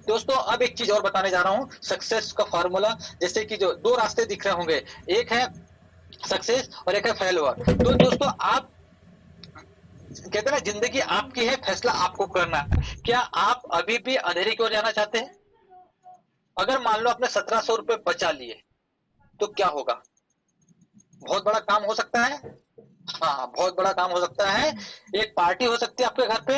दोस्तों अब एक चीज और बताने जा रहा हूँ, सक्सेस का फॉर्मूला। जैसे कि जो दो रास्ते दिख रहे होंगे, एक है सक्सेस और एक है फेलुअर। तो दोस्तों आप कहते हैं ना, जिंदगी आपकी है, फैसला आपको करना है। क्या आप अभी भी अंधेरे की ओर जाना चाहते हैं? अगर मान लो आपने 1700 रुपए बचा लिए तो क्या होगा? बहुत बड़ा काम हो सकता है। हाँ, बहुत बड़ा काम हो सकता है। एक पार्टी हो सकती है आपके घर पे,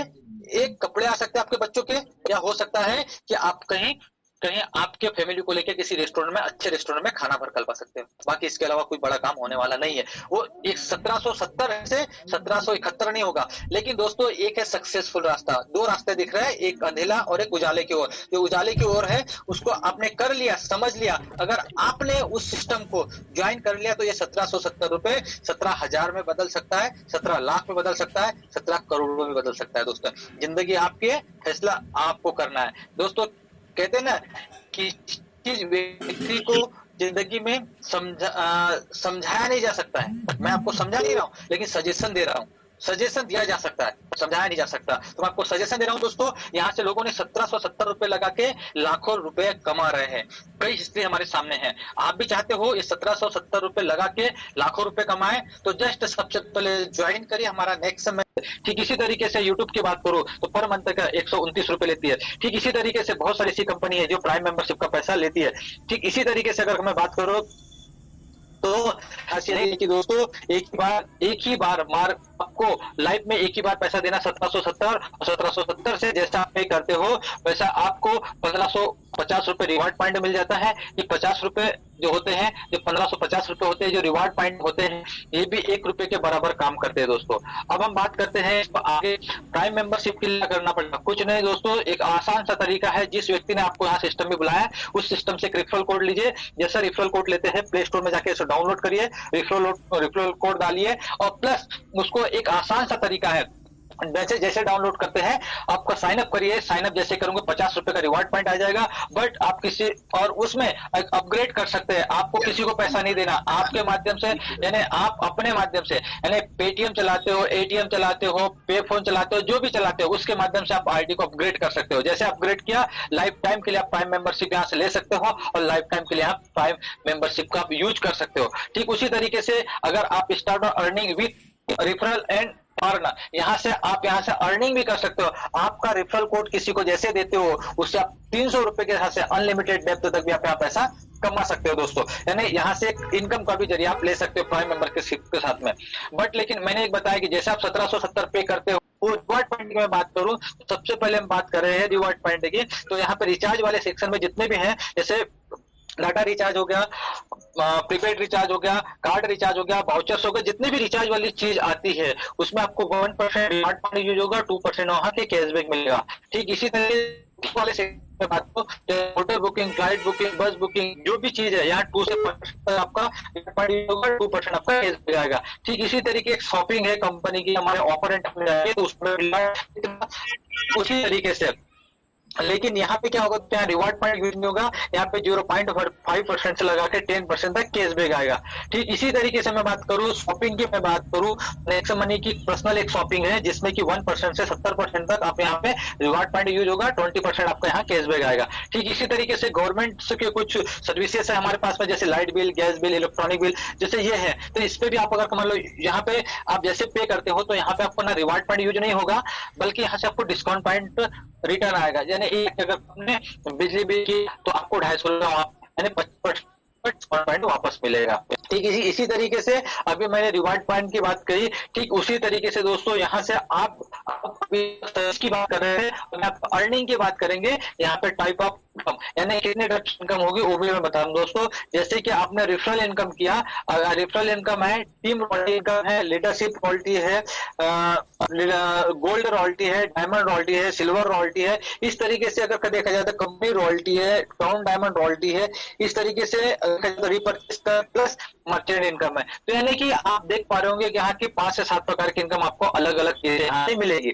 एक कपड़े आ सकते हैं आपके बच्चों के, या हो सकता है कि आप कहीं कहीं आपके फैमिली को लेकर किसी रेस्टोरेंट में, अच्छे रेस्टोरेंट में खाना भर करवा सकते हैं। बाकी इसके अलावा कोई बड़ा काम होने वाला नहीं है। वो एक 1770 से 1771 नहीं होगा। लेकिन दोस्तों एक है सक्सेसफुल रास्ता, दो रास्ते दिख रहे हैं, एक अंधेला और एक उजाले की ओर। जो उजाले की ओर है उसको आपने कर लिया, समझ लिया। अगर आपने उस सिस्टम को ज्वाइन कर लिया तो ये 1770 रुपए 17,000 में बदल सकता है, 17 लाख में बदल सकता है, 17 करोड़ में बदल सकता है। दोस्तों जिंदगी आपकी है, फैसला आपको करना है। दोस्तों कहते हैं ना कि किस व्यक्ति को जिंदगी में समझाया नहीं जा सकता है। मैं आपको समझा नहीं रहा हूँ, लेकिन सजेशन दे रहा हूँ। सजेशन दिया जा सकता है, समझाया नहीं जा सकता। तो मैं आपको सजेशन दे रहा हूँ दोस्तों। यहाँ से लोगों ने 1770 रुपए लगा के लाखों रुपए कमा रहे हैं। कई हिस्ट्री हमारे सामने है। आप भी चाहते हो ये 1770 रुपए लगा के लाखों रुपए कमाए, तो जस्ट सबसे पहले ज्वाइन करिए हमारा नेक्स्ट समय। ठीक इसी तरीके से यूट्यूब की बात करो तो पर मंथ का 129 रुपए लेती है। ठीक इसी तरीके से बहुत सारी ऐसी कंपनी है जो प्राइम मेंबरशिप का पैसा लेती है। ठीक इसी तरीके से अगर मैं बात करूं तो ऐसे नहीं कि दोस्तों एक ही बार मार आपको लाइफ में एक ही बार पैसा देना 1770, और 1770 से जैसा आप पे करते हो वैसा आपको 1550 रुपए रिवार्ड पॉइंट मिल जाता है। ये 50 रुपए जो होते हैं, जो 1550 रुपए होते हैं, जो रिवार्ड पॉइंट होते हैं, ये भी 1 रुपए के बराबर काम करते हैं दोस्तों। अब हम बात करते हैं आगे प्राइम मेंबरशिप के लिए करना पड़ेगा कुछ नहीं दोस्तों, एक आसान सा तरीका है। जिस व्यक्ति ने आपको यहाँ सिस्टम में बुलाया उस सिस्टम से एक रेफरल कोड लीजिए। जैसा रेफरल कोड लेते हैं प्ले स्टोर में जाके इसे डाउनलोड करिए, रेफरल कोड डालिए, और प्लस उसको एक आसान सा तरीका है, जैसे जैसे डाउनलोड करते हैं आपका साइन अप करिए। साइन अप जैसे करोगे 50 रुपए का रिवार्ड पॉइंट आ जाएगा। बट आप किसी और उसमें अपग्रेड कर सकते हैं, आपको किसी को पैसा नहीं देना, आपके माध्यम से, यानी आप अपने माध्यम से, यानी पेटीएम चलाते हो, एटीएम चलाते हो, पे फोन चलाते हो, जो भी चलाते हो उसके माध्यम से आप आईडी को अपग्रेड कर सकते हो। जैसे अपग्रेड किया, लाइफ टाइम के लिए आप प्राइम मेंबरशिप यहाँ से ले सकते हो, और लाइफ टाइम के लिए आप प्राइम मेंबरशिप का आप यूज कर सकते हो। ठीक उसी तरीके से अगर आप start earning with referral and earn, यहाँ से आप यहाँ से अर्निंग भी कर सकते हो। आपका रेफरल कोड किसी को जैसे देते हो उससे आप 300 रुपए के हिसाब से अनलिमिटेड डेप्थ तक भी आप यहाँ पैसा कमा सकते हो दोस्तों। यानी यहाँ से एक इनकम का भी जरिया आप ले सकते हो प्राइम मेंबर के साथ में। बट लेकिन मैंने एक बताया कि जैसे आप 1770 पे करते हो, वो रिवार्ड पॉइंट की मैं बात करूं तो सबसे पहले हम बात कर रहे हैं रिवार्ड पॉइंट की। तो यहाँ पे रिचार्ज वाले सेक्शन में जितने भी हैं, जैसे डाटा रिचार्ज हो गया, प्रीपेड रिचार्ज हो गया, कार्ड रिचार्ज हो गया, वाउचर्स हो गए, जितनी भी रिचार्ज वाली चीज आती है उसमें आपको 1% रिवार्ड पॉइंट यूज होगा, 2% वहां के कैशबैक मिलेगा। ठीक इसी तरह वाले सेक्शन में बात करो, होटल बुकिंग, फ्लाइट बुकिंग, बस बुकिंग, जो भी चीज है यहाँ 2 से 5% आपका रिवार्ड होगा, 2% आपका कैशबैक आएगा। ठीक इसी तरीके एक शॉपिंग है कंपनी की, हमारे ऑफर एंड तो उसमें उसी तरीके से। लेकिन यहाँ पे क्या होगा, क्या रिवार्ड पॉइंट यूज नहीं होगा, यहाँ पे 0.5% से लगा के 10% तक कैशबैक आएगा। ठीक इसी तरीके से मैं बात करूँ शॉपिंग की, मैं बात करूँ नेक्स्ट मनी की, पर्सनल एक शॉपिंग है जिसमें कि 1% से 70% तक आप यहाँ पे रिवार्ड पॉइंट यूज होगा, 20% आपका यहाँ कैशबैक आएगा। ठीक इसी तरीके से गवर्नमेंट के कुछ सर्विसेज है हमारे पास में, जैसे light bill, gas bill, electronic bill, जैसे ये है, तो इस पे भी आप अगर मान लो यहाँ पे आप जैसे पे करते हो तो यहाँ पे आपको ना रिवार्ड पॉइंट यूज नहीं होगा, बल्कि यहाँ से आपको डिस्काउंट पॉइंट रिटर्न आएगा। यानी एक अगर आपने बिजली बिल की तो आपको 250 यानी 50% पॉइंट वापस मिलेगा। ठीक इसी तरीके से अभी मैंने रिवार्ड पॉइंट की बात कही। ठीक उसी तरीके से दोस्तों यहाँ से आप की बात कर रहे हैं, आप अर्निंग की बात करेंगे। यहाँ पे टाइप ऑफ इनकम, यानी कितने टाइप इनकम होगी वो भी मैं बता दूं दोस्तों। जैसे कि आपने रेफरल इनकम किया, रेफरल इनकम है, टीम रॉयल्टी इनकम है, लीडरशिप रॉयल्टी है, गोल्ड रॉयल्टी है, डायमंड रॉयल्टी है, सिल्वर रॉयल्टी है। इस तरीके से अगर देखा जाए तो कंपनी रॉयल्टी है, टाउन डायमंड रॉयल्टी है। इस तरीके से रिपर्चेस का प्लस मर्चेंट इनकम है। तो यानी कि आप देख पा रहे होंगे कि यहाँ की 5 से 7 प्रकार की इनकम आपको अलग अलग चीजें यहाँ से मिलेगी।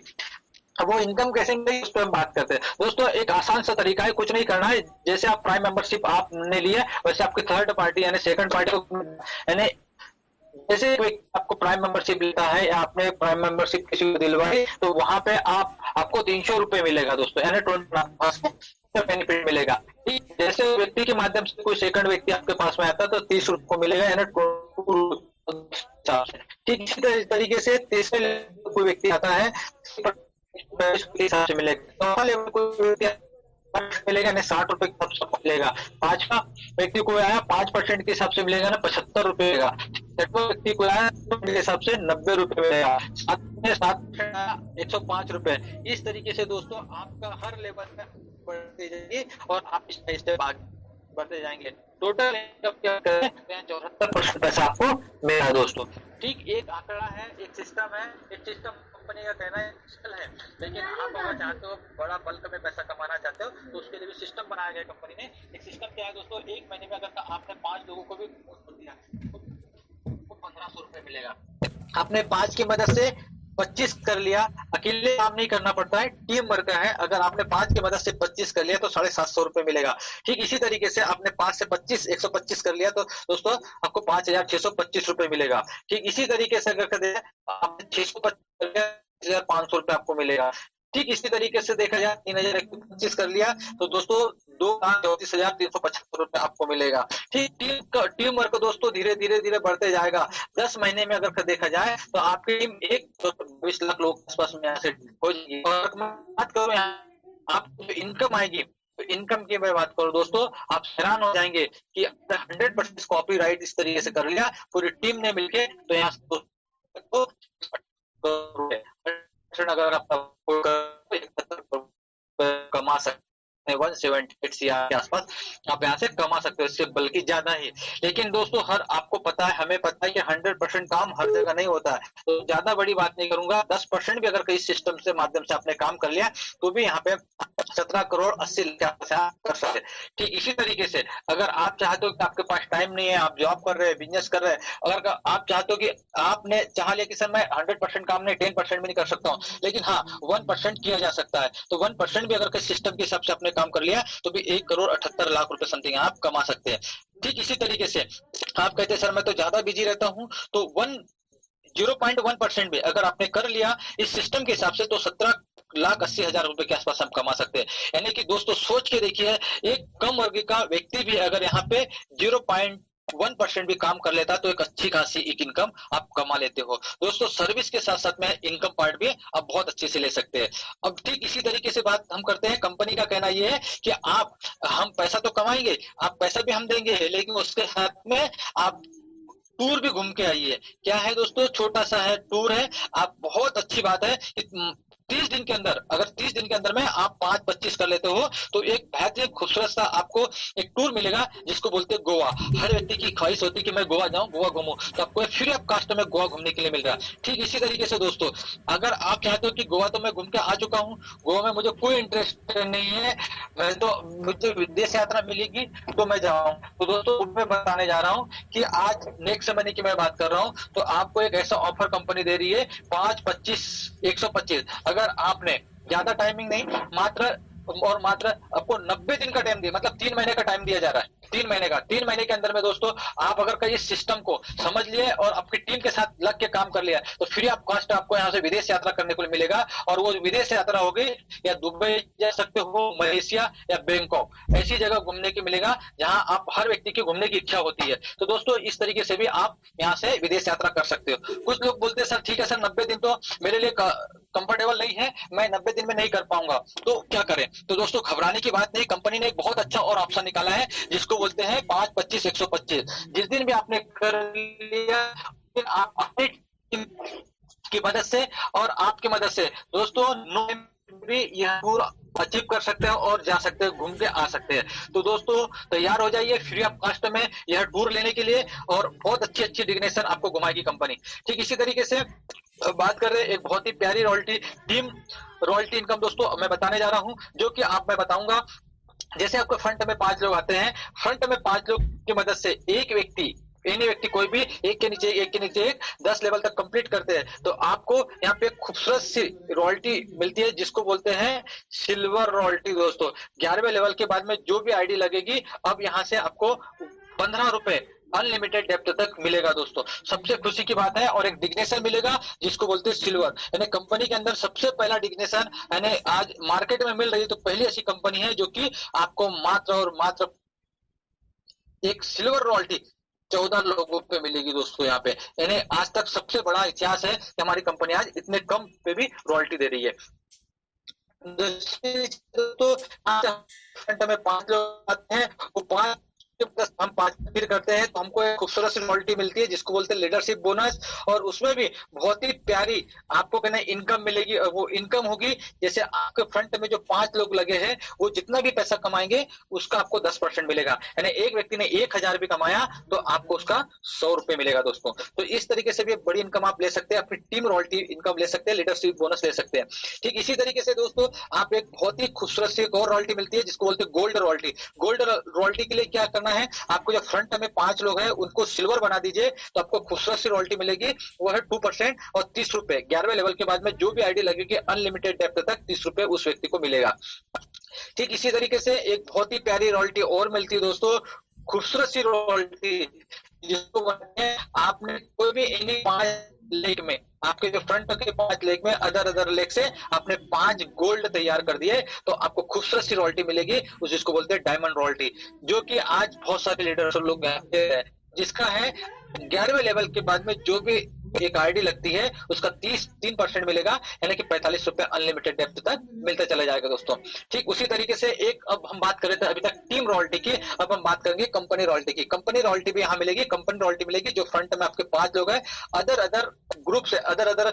अब वो इनकम कैसे मिलेगी उस पर हम बात करते हैं दोस्तों। एक आसान सा तरीका है, कुछ नहीं करना है। जैसे आप प्राइम मेंबरशिप आपने लिया वैसे आपकी थर्ड पार्टी यानी सेकंड पार्टी को, यानी जैसे कोई आपको प्राइम मेंबरशिप लेता है या आपने प्राइम मेंबरशिप किसी को दिलवाई तो वहां पे आपको 300 रुपए मिलेगा दोस्तों, यानी 20 बेनिफिट माध्यम से कोई सेकंड व्यक्ति आपके पास में आता है तो 30 रुपए को मिलेगा, यानी ठीक इसी तरीके से तीसरे कोई व्यक्ति आता है के हिसाब से मिलेगा, चौथा लेवल कोई व्यक्ति मिलेगा यानी 60 रुपए के हिसाब से मिलेगा, पांचवा व्यक्ति को आया 5% के हिसाब से मिलेगा ना 75 रुपए मिलेगा, छठवा व्यक्ति को आया के हिसाब से 90 रुपए मिलेगा, सातवें 105 रुपए। इस तरीके से दोस्तों आपका हर लेवल में बढ़ती जाएगी और आप इस बढ़ते जाएंगे। टोटल इनकम क्या करें 74% पैसा आपको मिला दोस्तों। ठीक एक आंकड़ा है, एक सिस्टम है, एक सिस्टम कंपनी का कहना है, लेकिन आप अगर चाहते हो बड़ा बल्क में पैसा कमाना चाहते हो तो उसके लिए भी सिस्टम बनाया गया कंपनी ने। एक सिस्टम क्या है दोस्तों, एक महीने में अगर आपने 5 लोगों को भी दिया तो 1500 रुपए मिलेगा। आपने 5 की मदद से 25 कर लिया, अकेले काम नहीं करना पड़ता है, टीम वर्क है। अगर आपने 5 की मदद से 25 कर लिया तो 750 रुपए मिलेगा। ठीक इसी तरीके से आपने 5 से 25 125 कर लिया तो दोस्तों आपको 5625 रुपए मिलेगा। ठीक इसी तरीके से अगर कर आपने 625 रुपए आपको मिलेगा। ठीक इसी तरीके से देखा जाए 3125 कर लिया तो दोस्तों 2,34,375 रुपए आपको मिलेगा। ठीक टीम वर्क दोस्तों धीरे धीरे बढ़ते जाएगा। 10 महीने में अगर देखा जाए तो आपकी टीम 20 लाख लोग आसपास में यहाँ से हो जाएगी। और बात करूँ आपको जो इनकम आएगी, तो इनकम की मैं बात करूं दोस्तों, आप हैरान हो जाएंगे कि 100% कॉपीराइट इस तरीके से कर लिया पूरी टीम ने मिलके, तो यहाँ अगर आप कमा सकते 178 सीआर के आसपास आप यहाँ से कमा सकते हो, इससे बल्कि ज्यादा ही। लेकिन दोस्तों आपको पता है, हमें पता है कि 100% काम हर जगह नहीं होता है, तो ज्यादा बड़ी बात नहीं करूंगा। 10% भी अगर कई सिस्टम से माध्यम से आपने काम कर लिया तो भी यहाँ पे 17 करोड़ 80 लाख कर सकते। ठीक इसी तरीके से अगर आप चाहते हो कि आपके पास टाइम नहीं है, आप जॉब कर रहे हैं, बिजनेस कर रहे हैं, अगर आप चाहते हो कि आपने चाह लिया कि सर मैं 100% काम नहीं 10% भी नहीं कर सकता हूँ, लेकिन हाँ 1% किया जा सकता है, तो 1% भी अगर किसी सिस्टम के हिसाब से आपने काम कर लिया तो भी 1 करोड़ 78 लाख रुपए समथिंग आप कमा सकते हैं। ठीक इसी तरीके से आप कहते हैं सर मैं तो ज्यादा बिजी रहता हूं, तो 0.1% भी अगर आपने कर लिया इस सिस्टम के हिसाब से तो 17,80,000 रुपए के आसपास हम कमा सकते हैं। यानी कि दोस्तों सोच के देखिए, एक कम वर्ग का व्यक्ति भी अगर यहाँ पे 0.1% भी काम कर लेता है तो एक अच्छी खासी एक इनकम आप कमा लेते हो दोस्तों। सर्विस के साथ साथ में इनकम पार्ट भी आप बहुत अच्छे से ले सकते हैं। अब ठीक इसी तरीके से बात हम करते हैं, कंपनी का कहना यह है कि हम पैसा तो कमाएंगे, आप पैसा भी हम देंगे, लेकिन उसके साथ में आप टूर भी घूम के आइए। क्या है दोस्तों, छोटा सा है टूर है, आप बहुत अच्छी बात है कि 30 दिन के अंदर, अगर 30 दिन के अंदर में आप 5-25 कर लेते हो तो एक बेहतरीन खूबसूरत सा आपको एक टूर मिलेगा जिसको बोलते हैं गोवा। हर व्यक्ति की ख्वाहिश होती है कि मैं गोवा जाऊं, गोवा घूमूं, तो आपको फ्री ऑफ कास्ट में गोवा घूमने के लिए मिल रहा है। ठीक इसी तरीके से दोस्तों अगर आप चाहते हो कि गोवा तो मैं घूम के आ चुका हूँ, गोवा में मुझे कोई इंटरेस्ट नहीं है, तो मुझे विदेश यात्रा मिलेगी तो मैं जाऊँ, तो दोस्तों मैं बताने जा रहा हूँ कि आज नेक्स्ट महीने की मैं बात कर रहा हूँ, तो आपको एक ऐसा ऑफर कंपनी दे रही है 5-25-125। अगर आपने ज्यादा टाइमिंग नहीं, मात्र आपको 90 दिन का टाइम दिया, मतलब 3 महीने का टाइम दिया जा रहा है, 3 महीने के अंदर में दोस्तों आप अगर कहीं इस सिस्टम को समझ लिए और आपकी टीम के साथ लग के काम कर लिया तो फ्री ऑफ कॉस्ट आपको यहाँ से विदेश यात्रा करने को मिलेगा। और वो विदेश यात्रा होगी या दुबई जा सकते हो, मलेशिया या बैंकॉक, ऐसी जगह घूमने की मिलेगा जहाँ आप हर व्यक्ति की घूमने की इच्छा होती है। तो दोस्तों इस तरीके से भी आप यहाँ से विदेश यात्रा कर सकते हो। कुछ लोग बोलते हैं सर ठीक है सर 90 दिन तो मेरे लिए कंफर्टेबल नहीं है, मैं 90 दिन में नहीं कर पाऊंगा, तो क्या करें। तो दोस्तों घबराने की बात नहीं, कंपनी ने एक बहुत अच्छा और ऑप्शन निकाला है जिसको बोलते हैं 5-25-125। जिस दिन भी आपने कर लिया आप अपनी की मदद से और आपकी मदद से दोस्तों भी यह टूर अचीव कर सकते हैं और जा सकते हैं, घूम के आ सकते हैं। तो दोस्तों तैयार हो जाइए फ्री ऑफ कॉस्ट में यह टूर लेने के लिए और बहुत अच्छी डेस्टिनेशन आपको घुमाएगी कंपनी। ठीक इसी तरीके से बात कर रहे हैं एक बहुत ही प्यारी रॉयल्टी इनकम दोस्तों मैं बताने जा रहा हूं, जो कि मैं बताऊंगा। जैसे आपको फ्रंट में 5 लोग आते हैं, फ्रंट में 5 लोग की मदद से एक व्यक्ति कोई भी एक के नीचे एक 10 लेवल तक कंप्लीट करते हैं तो आपको यहाँ पे खूबसूरत सी रॉयल्टी मिलती है जिसको बोलते हैं सिल्वर रॉयल्टी दोस्तों। 11वें लेवल के बाद में जो भी आईडी लगेगी अब यहाँ से आपको 15 रुपए अनलिमिटेड डेप्थ तक मिलेगा दोस्तों। सबसे खुशी की बात है, और एक डिग्नेशन मिलेगा जिसको बोलते हैं सिल्वर, यानी कंपनी के अंदर सबसे पहला डिग्नेशन यानी आज मार्केट में मिल रही है, तो पहली ऐसी कंपनी है जो कि आपको मात्र और मात्र एक सिल्वर रॉयल्टी 14 लोगों पे मिलेगी दोस्तों यहाँ पे। यानी आज तक सबसे बड़ा इतिहास है कि हमारी कंपनी आज इतने कम पे भी रॉयल्टी दे रही है। तो फ्रंट में 5 लोग आते हैं, वो 5 हम 5 फिर करते हैं तो हमको एक खूबसूरत सी रॉयल्टी मिलती है जिसको बोलते हैं लीडरशिप बोनस। और उसमें भी बहुत ही प्यारी आपको कहना इनकम मिलेगी, और वो इनकम होगी जैसे आपके फ्रंट में जो 5 लोग लगे हैं वो जितना भी पैसा कमाएंगे उसका आपको 10% मिलेगा। यानी एक व्यक्ति ने 1000 भी कमाया तो आपको उसका 100 रुपए मिलेगा दोस्तों। तो इस तरीके से भी बड़ी इनकम आप ले सकते हैं, अपनी टीम रॉयल्टी इनकम ले सकते हैं, लीडरशिप बोनस ले सकते हैं। ठीक इसी तरीके से दोस्तों आप एक बहुत ही खूबसूरत सी एक और रॉयल्टी मिलती है जिसको बोलते हैं गोल्ड रॉयल्टी। गोल्ड रॉयल्टी के लिए क्या करना है, आपको जो फ्रंट में 5 लोग हैं उनको सिल्वर बना दीजिए तो आपको खूबसूरत सी रॉयल्टी मिलेगी, वो है 2% और 30 रुपए। 11वें लेवल के बाद में जो भी आईडी लगेगी अनलिमिटेड डेप्थ तक 30 रुपए उस व्यक्ति को मिलेगा। ठीक इसी तरीके से एक बहुत ही प्यारी रॉयल्टी और मिलती है दोस्तों, खूबसूरत सी रॉयल्टी जिसको बोलते हैं आपने कोई भी इन्हीं 5 लेग में, आपके जो फ्रंट के 5 लेग में अदर लेग से आपने 5 गोल्ड तैयार कर दिए तो आपको खूबसूरत सी रॉयल्टी मिलेगी, जिसको बोलते हैं डायमंड रॉयल्टी, जो कि आज बहुत सारे लीडर्स लोग जिसका है 11वें लेवल के बाद में जो भी एक आईडी लगती है उसका 3% मिलेगा, यानी कि 45 रुपए अनलिमिटेड डेप्थ तक मिलता चला जाएगा दोस्तों। ठीक उसी तरीके से एक अब हम बात कर रहे थे अभी तक टीम रॉयल्टी की, अब हम बात करेंगे कंपनी रॉयल्टी की। कंपनी रॉयल्टी भी यहाँ मिलेगी। कंपनी रॉयल्टी मिलेगी जो फ्रंट में आपके 5 लोग हैं, अदर ग्रुप से अदर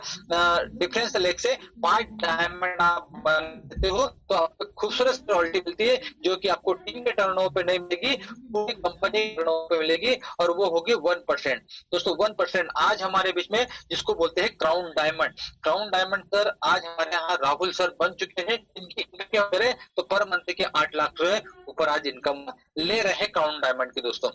डिफरेंस लेग से 5 डायमंड आप बनते हो तो आपको खूबसूरत रॉयल्टी मिलती है जो कि आपको टीम के टर्नओवर पे नहीं मिलेगी, पूरी कंपनी टर्नओवर पे मिलेगी, और वो होगी 1% दोस्तों। 1% आज हमारे बीच में जिसको बोलते हैं crown diamond. Crown diamond sir आज हमारे यहाँ राहुल सर बन चुके हैं, इनकी इनकम करें तो पर मंथ के 8 लाख रुपए ऊपर आज इनकम ले रहे हैं क्राउन डायमंड की दोस्तों।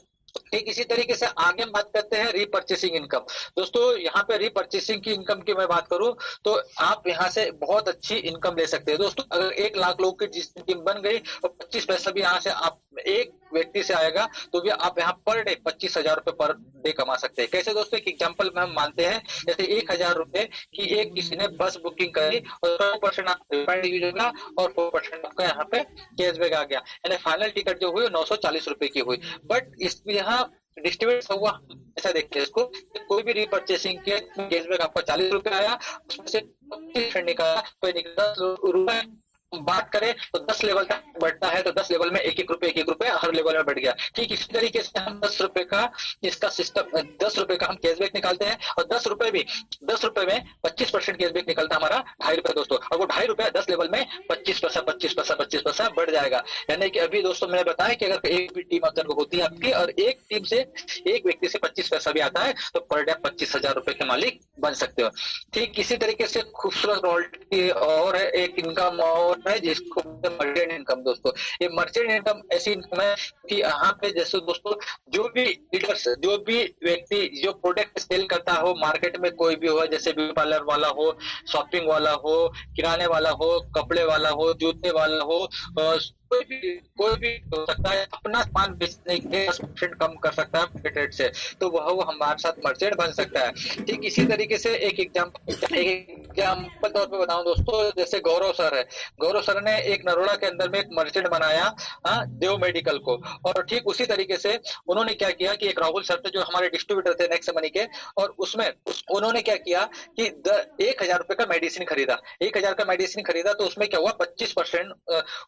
ठीक इसी तरीके से आगे हम बात करते हैं रीपर्चेसिंग इनकम। दोस्तों यहाँ पे रीपर्चेसिंग की इनकम की मैं बात करूं तो आप यहाँ से बहुत अच्छी इनकम ले सकते हैं दोस्तों। अगर 1 लाख लोग की जिस टीम बन गई और 25 पैसा भी यहाँ से आप एक व्यक्ति से आएगा तो भी आप यहाँ पर डे 25,000 रुपए पर डे कमा सकते हैं। कैसे दोस्तों, एक एग्जांपल में हम मानते हैं जैसे 1,000 रुपए की एक किसी ने बस बुकिंग करी और 4% आपका रिफंड यूज होगा और 4% आपका यहाँ पे कैशबैक आ गया, यानी फाइनल टिकट जो हुई 940 रुपए की हुई। बट इस यहाँ डिस्ट्रीब्यूट हुआ ऐसा देखते हैं इसको, कोई भी रीपर्चेसिंग के कैशबैक आपका 40 रुपए आया, उसमें से 25% निकाला तो 10 रुपए बात करें तो 10 लेवल तक बढ़ता है तो 10 लेवल में एक एक रुपए हर लेवल में बढ़ गया। ठीक इसी तरीके से हम 10 रुपए का इसका सिस्टम 10 रुपए का हम कैशबैक निकालते हैं और 10 रुपए में 25% कैशबैक निकलता है हमारा 2.5 रुपए दोस्तों। और वो 2.5 रुपए 10 लेवल में 25% बढ़ जाएगा। यानी कि अभी दोस्तों मैंने बताया कि अगर एक भी टीम अगर होती है आपकी और एक टीम से एक व्यक्ति से 25 पैसा भी आता है तो पर डे 25,000 रुपए के मालिक बन सकते हो। ठीक इसी तरीके से खूबसूरत रॉयल्टी और एक इनकम और है जिसको मर्चेंट इनकम दोस्तों। ये मर्चेंट इनकम ऐसी इनकम है कि यहाँ पे जैसे दोस्तों जो भी लीडर्स जो भी व्यक्ति जो प्रोडक्ट सेल करता हो मार्केट में, कोई भी हो, जैसे ब्यूटी पार्लर वाला हो, शॉपिंग वाला हो, किराने वाला हो, कपड़े वाला हो, जूते वाला हो, कोई भी हो सकता है अपना सामान बेचने के 10% कम कर सकता है रेट से, तो वह हमारे साथ मर्चेंट बन सकता है। ठीक इसी तरीके से एक एग्जाम्पल तौर पे बताऊं दोस्तों, जैसे गौरव सर है, गौरव सर ने एक नरोड़ा के अंदर में एक मर्चेंट बनाया देव मेडिकल को, और ठीक उसी तरीके से उन्होंने क्या किया कि एक राहुल सर थे जो हमारे डिस्ट्रीब्यूटर थे नेक्स्ट मनी के, और उसमें उन्होंने क्या किया कि 1,000 रुपए का मेडिसिन खरीदा, 1,000 का मेडिसिन खरीदा तो उसमें क्या हुआ 25%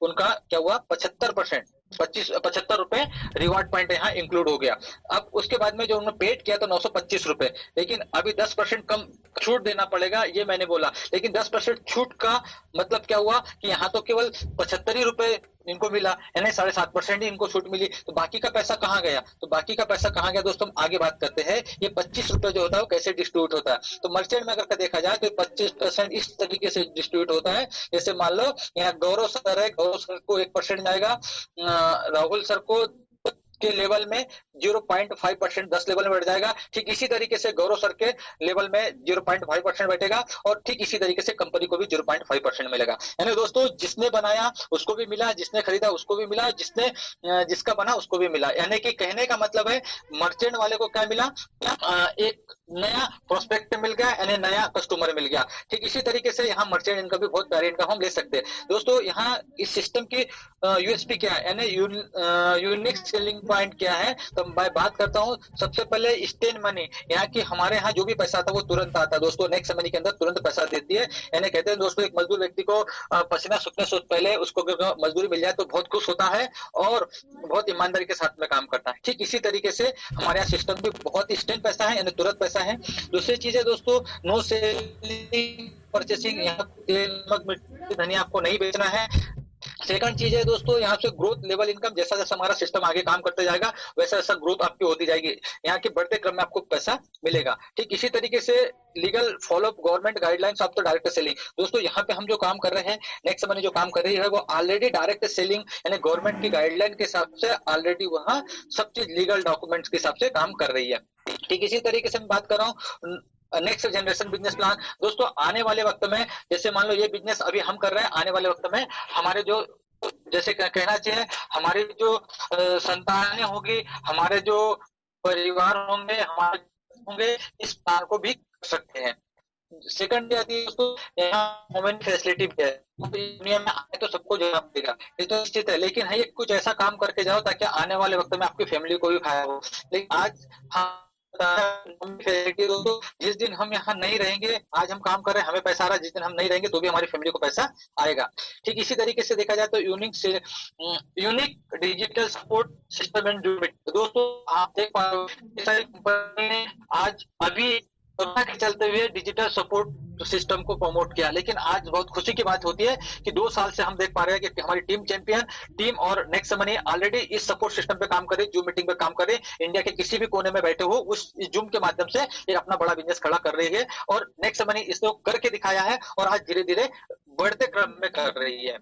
उनका क्या हुआ 75% 75 रुपए रिवार्ड पॉइंट यहाँ इंक्लूड हो गया। अब उसके बाद में जो उन्होंने पेड किया तो 925 रुपए, लेकिन अभी 10% कम छूट देना पड़ेगा ये मैंने बोला, लेकिन 10% छूट का मतलब क्या हुआ कि यहाँ तो केवल 75 ही रुपए इनको मिला, यानी 7.5% ही इनको छूट मिली, तो बाकी का पैसा कहाँ गया? तो बाकी का पैसा कहाँ गया दोस्तों, हम आगे बात करते हैं। ये 25 रुपए जो होता है वो कैसे डिस्ट्रीब्यूट होता है, तो मर्चेंट में अगर देखा जाए तो 25% इस तरीके से डिस्ट्रीब्यूट होता है। जैसे मान लो यहाँ गौरव सर है, गौरव सर को 1% जाएगा, राहुल सर को के लेवल में 0.5% 10 लेवल में बैठ जाएगा। ठीक इसी तरीके से गौरव सर के लेवल में 0.5% बैठेगा और ठीक इसी तरीके से कंपनी को भी 0.5% मिलेगा। यानी दोस्तों जिसने बनाया उसको भी मिला, जिसने खरीदा उसको भी मिला, जिसने जिसका बना उसको भी मिला। यानी कि कहने का मतलब है मर्चेंट वाले को क्या मिला, एक नया प्रोस्पेक्ट मिल गया, यानी नया कस्टमर मिल गया। ठीक इसी तरीके से यहाँ मर्चेंट इनकम भी बहुत प्यारी इनकम हम ले सकते हैं दोस्तों। यहाँ इस सिस्टम की यूएसपी क्या है, यानी यूनिक सेलिंग पॉइंट क्या है, तो मैं बात करता हूँ सबसे पहले इंस्टेंट मनी, यहाँ की हमारे यहाँ जो भी पैसा आता है वो तुरंत आता है दोस्तों, नेक्स्ट मनी के अंदर तुरंत पैसा देती है। यानी कहते हैं दोस्तों, एक मजदूर व्यक्ति को पसीना सूखने से पहले उसको अगर मजदूरी मिल जाए तो बहुत खुश होता है और बहुत ईमानदारी के साथ में काम करता है। ठीक इसी तरीके से हमारे यहाँ सिस्टम भी बहुत इंस्टेंट पैसा है, यानी तुरंत पैसा है। दूसरी चीज है दोस्तों, नो सेलिंग परचेसिंग, यहाँ तेल नमक मिर्ची धनिया आपको नहीं बेचना है। सेकंड चीज है दोस्तों, यहाँ से ग्रोथ लेवल इनकम, जैसा जैसा हमारा सिस्टम आगे काम करते जाएगा वैसा वैसा ग्रोथ आपकी होती जाएगी, यहाँ के बढ़ते क्रम में आपको पैसा मिलेगा। ठीक इसी तरीके से legal follow up government guidelines of the direct selling. दोस्तों यहाँ पे हम जो काम कर रहे हैं, नेक्स्ट मनी जो काम कर रही है वो ऑलरेडी डायरेक्ट सेलिंग यानी गवर्नमेंट की गाइडलाइन के हिसाब से ऑलरेडी वहाँ सब चीज लीगल डॉक्यूमेंट्स के हिसाब से काम कर रही है। ठीक इसी तरीके से मैं बात कर रहा हूँ नेक्स्ट जनरेशन बिजनेस प्लान। दोस्तों आने वाले वक्त में, जैसे मान लो ये बिजनेस अभी हम कर रहे हैं, आने वाले वक्त में हमारे जो, जैसे कहना चाहिए, हमारी जो संतानें होगी, हमारे जो परिवार होंगे, हमारे होंगे, इस प्लान को भी कर सकते हैं। सेकंड आती है दोस्तों, यहाँ वुमेन फैसिलिटी भी है, दुनिया में आए तो सबको जवाब देगा, ये तो निश्चित है, लेकिन है कुछ ऐसा काम करके जाओ ताकि आने वाले वक्त में आपकी फैमिली को भी फायदा हो। लेकिन आज हाँ दोस्तों, जिस दिन हम यहाँ नहीं रहेंगे, आज हम काम कर रहे हैं हमें पैसा आ रहा है, जिस दिन हम नहीं रहेंगे तो भी हमारी फैमिली को पैसा आएगा। ठीक इसी तरीके से देखा जाए तो unique digital support system and दोस्तों आप देख पा रहे हो आज अभी कोरोना के चलते हुए डिजिटल सपोर्ट सिस्टम को प्रमोट किया, लेकिन आज बहुत खुशी की बात होती है कि 2 साल से हम देख पा रहे हैं कि हमारी टीम चैंपियन टीम और नेक्स्ट मनी ऑलरेडी इस सपोर्ट सिस्टम पे काम करे, जूम मीटिंग पे काम करे, इंडिया के किसी भी कोने में बैठे हो उस जूम के माध्यम से एक अपना बड़ा बिजनेस खड़ा कर रही है और नेक्स्ट मनी इसको करके दिखाया है और आज धीरे धीरे बढ़ते क्रम में कर रही है।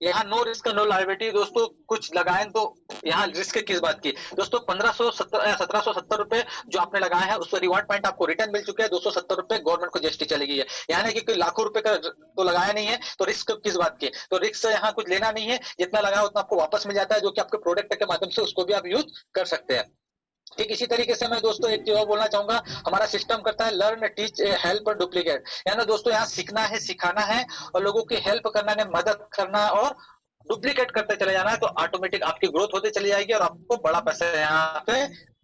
यहाँ नो रिस्क नो लायबिलिटी दोस्तों, कुछ लगाएं तो यहाँ रिस्क किस बात की दोस्तों, 1770 रुपए जो आपने लगाए हैं उस पर रिवार्ड पॉइंट आपको रिटर्न मिल चुके हैं, 270 रुपए गवर्नमेंट को जीएसटी चली गई है। यानी कि कोई लाखों रुपए का तो लगाया नहीं है, तो रिस्क किस बात की, तो रिस्क यहाँ कुछ लेना नहीं है, जितना लगाया उतना आपको वापस मिल जाता है, जो कि आपके प्रोडक्ट के माध्यम से उसको भी आप यूज कर सकते हैं। ठीक इसी तरीके से मैं दोस्तों एक चीज और बोलना चाहूंगा, हमारा सिस्टम करता है लर्न टीच हेल्प और डुप्लीकेट, यानी दोस्तों यहाँ सीखना है, सिखाना है और लोगों की हेल्प करना है, मदद करना और डुप्लीकेट करते चले जाना है, तो ऑटोमेटिक आपकी ग्रोथ होती चली जाएगी और आपको बड़ा पैसा यहाँ पे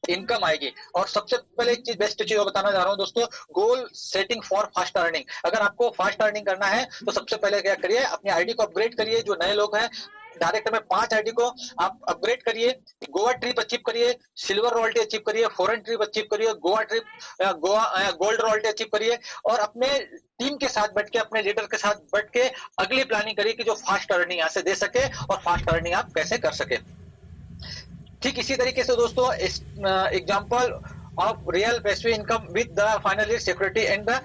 इनकम आएगी। और सबसे पहले एक चीज बेस्ट चीज बताना चाह रहा हूँ दोस्तों, goal setting for fast earning. अगर आपको फास्ट अर्निंग करना है तो सबसे पहले क्या करिए, अपनी आईडी को अपग्रेड करिए। जो नए लोग हैं डायरेक्ट में 5 आईडी को आप अपग्रेड करिए, गोवा ट्रिप अचीव करिए, सिल्वर रॉयल्टी अचीव करिए, फॉरेन ट्रिप अचीव करिए, Goa trip gold royalty achieve करिए और अपने टीम के साथ बैठ के, अपने लीडर के साथ बैठ के अगली प्लानिंग करिए कि जो फास्ट अर्निंग यहाँ से दे सके और फास्ट अर्निंग आप कैसे कर सके। ठीक इसी तरीके से दोस्तों example of real passive income with the final security and the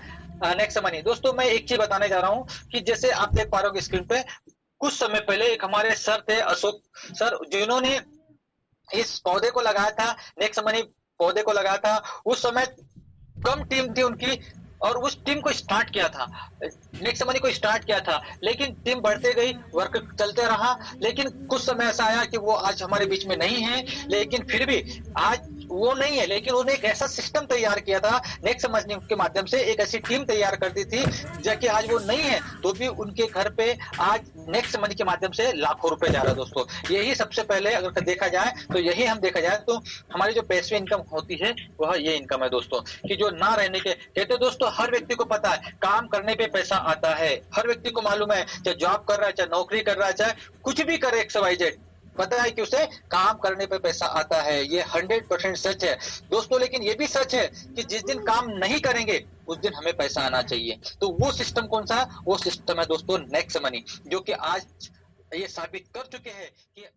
next money. दोस्तों मैं एक चीज बताने जा रहा हूँ कि जैसे आप देख पा रहे हो स्क्रीन पे, कुछ समय पहले एक हमारे सर थे अशोक सर, जिन्होंने इस पौधे को लगाया था, नेक्स्ट मनी पौधे को लगाया था। उस समय कम टीम थी उनकी और उस टीम को स्टार्ट किया था, नेक्स्ट मनी को स्टार्ट किया था, लेकिन टीम बढ़ते गई, वर्क चलते रहा, लेकिन कुछ समय ऐसा आया कि वो आज हमारे बीच में नहीं है। लेकिन फिर भी आज वो नहीं है, लेकिन उन्होंने एक ऐसा सिस्टम तैयार किया था नेक्स्ट मनी के माध्यम से, एक ऐसी टीम तैयार कर दी थी जबकि आज वो नहीं है तो भी उनके घर पे आज नेक्स्ट मनी के माध्यम से लाखों रुपए जा रहा है। दोस्तों यही सबसे पहले अगर देखा जाए तो यही हम देखा जाए तो हमारी जो पैसिव इनकम होती है वह ये इनकम है दोस्तों, कि जो ना रहने के कहते दोस्तों, हर व्यक्ति को पता है काम करने पे पैसा आता है, हर व्यक्ति को मालूम है, चाहे जॉब कर रहा है, चाहे नौकरी कर रहा है, चाहे कुछ भी करे XYZ, पता है कि उसे काम करने पे पैसा आता है। ये 100% सच है दोस्तों। लेकिन ये भी सच है कि जिस दिन काम नहीं करेंगे उस दिन हमें पैसा आना चाहिए। तो वो सिस्टम कौन सा, वो सिस्टम है दोस्तों नेक्स्ट मनी, जो कि आज ये साबित कर चुके हैं कि